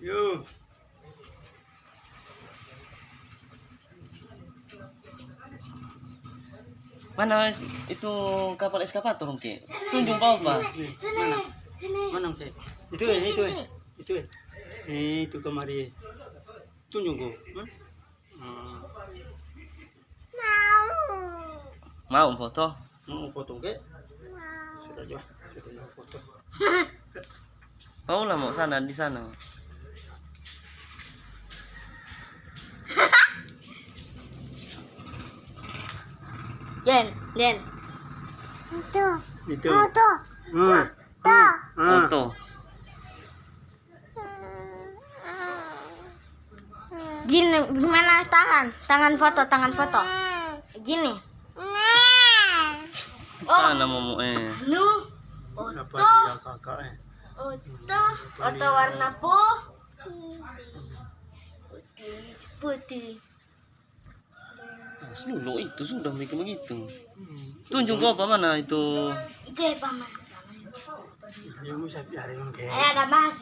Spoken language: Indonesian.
Yuk. Mana itu kapal eskavator, Ki? Tunjuk bawah, Pak. Mana? Mana, Ki? Itu itu kemari. Tunjuk kok. Mau foto? Mau foto, Ki? Sudah foto. Mau lah, mau sana di sana. Jen. Itu. Foto. Foto. Gini, gimana tangan foto. Gini. Sana mau Nu. Apa Foto. dia kakak? Foto warna putih. Dulu itu sudah bikin begitu. Tunjuk kok apa mana itu? Oke, paman. Ayo, Musa, biarin, Ki. Ada mas.